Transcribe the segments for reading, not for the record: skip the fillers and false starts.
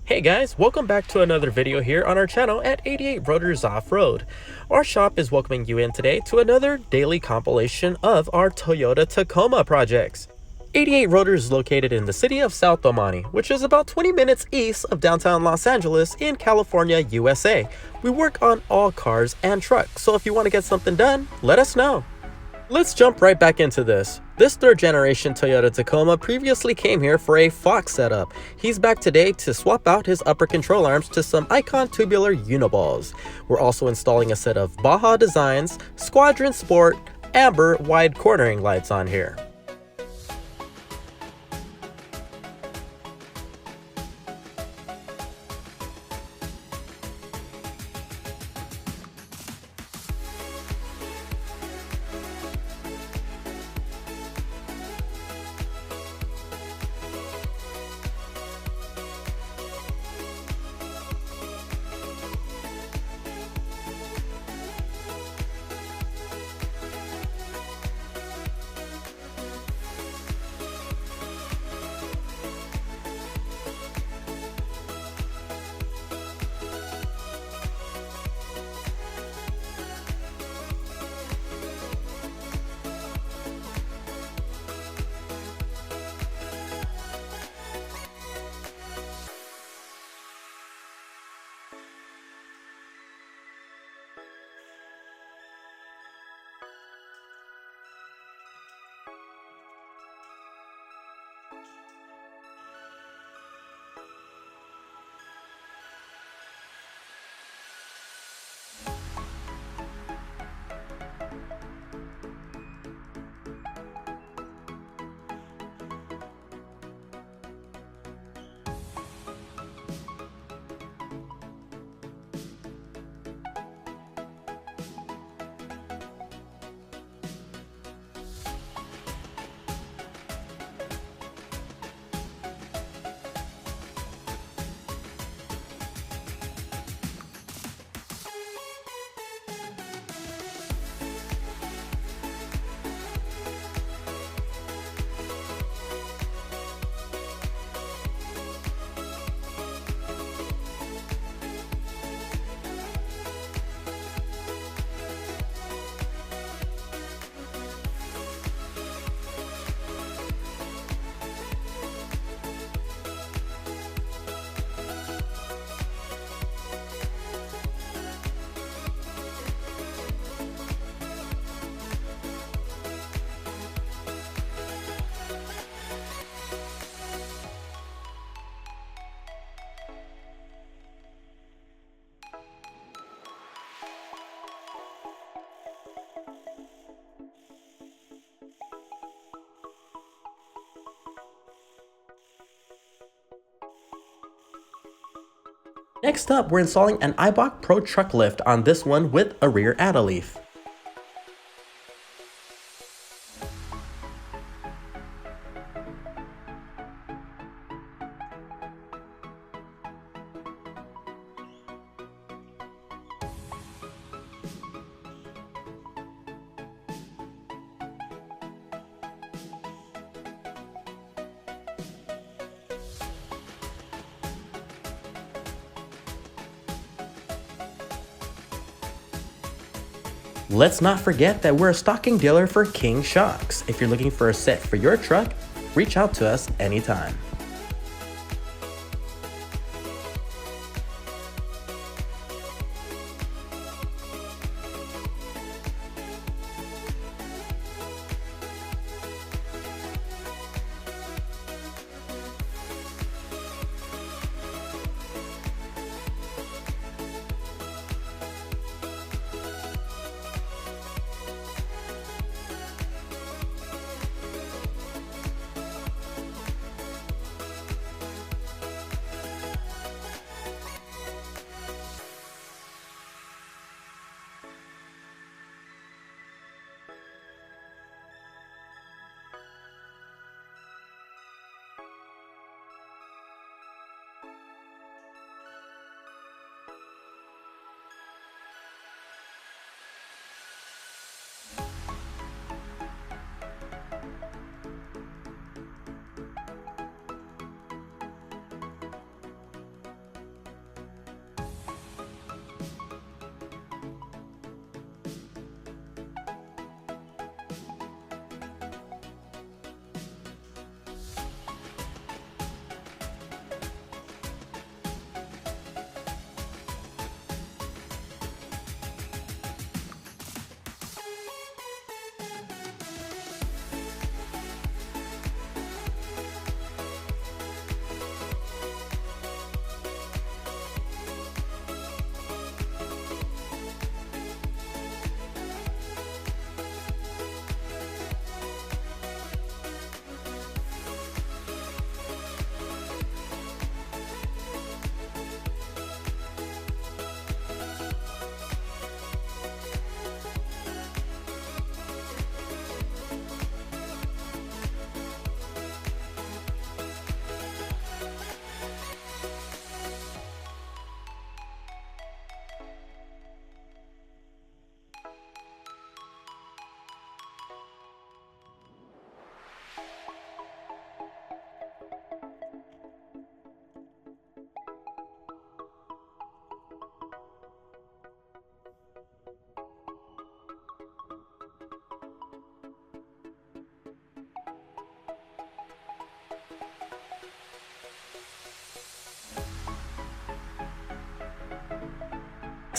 Hey guys, welcome back to another video here on our channel at 88 Rotors Off-Road. Our shop is welcoming you in today to another daily compilation of our Toyota Tacoma projects. 88 Rotors is located in the city of South Omani, which is about 20 minutes east of downtown Los Angeles in California, USA. We work on all cars and trucks, so if you want to get something done, let us know. Let's jump right back into this. This third generation Toyota Tacoma previously came here for a Fox setup. He's back today to swap out his upper control arms to some Icon tubular uniballs. We're also installing a set of Baja Designs Squadron Sport Amber wide cornering lights on here. Next up, we're installing an Eibach Pro truck lift on this one with a rear add-a-leaf. Let's not forget that we're a stocking dealer for King shocks. If you're looking for a set for your truck, reach out to us anytime.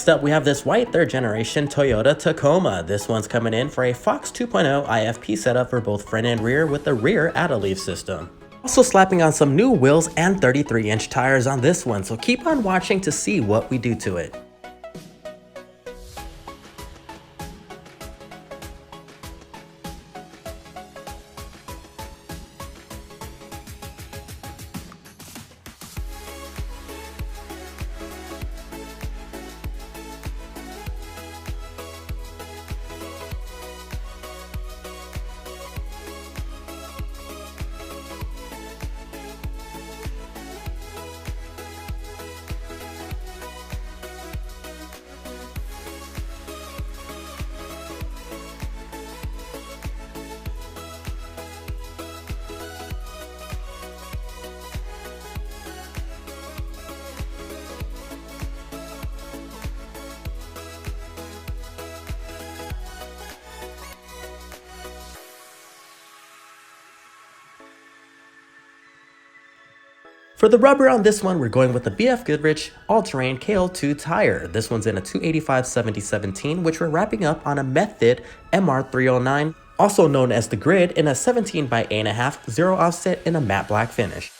Next up, we have this white 3rd generation Toyota Tacoma. This one's coming in for a Fox 2.0 IFP setup for both front and rear with the rear add-a-leaf system. Also slapping on some new wheels and 33-inch tires on this one, so keep on watching to see what we do to it. For the rubber on this one, we're going with the BFGoodrich All-Terrain KO2 tire. This one's in a 285/70/17, which we're wrapping up on a Method MR309, also known as the Grid, in a 17x8.5 zero offset in a matte black finish.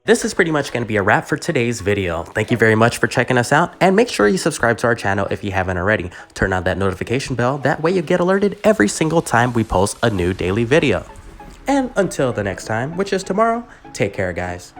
This is pretty much going to be a wrap for today's video. Thank you very much for checking us out, and make sure you subscribe to our channel if you haven't already. Turn on that notification bell, that way you get alerted every single time we post a new daily video. And until the next time, which is tomorrow, take care guys.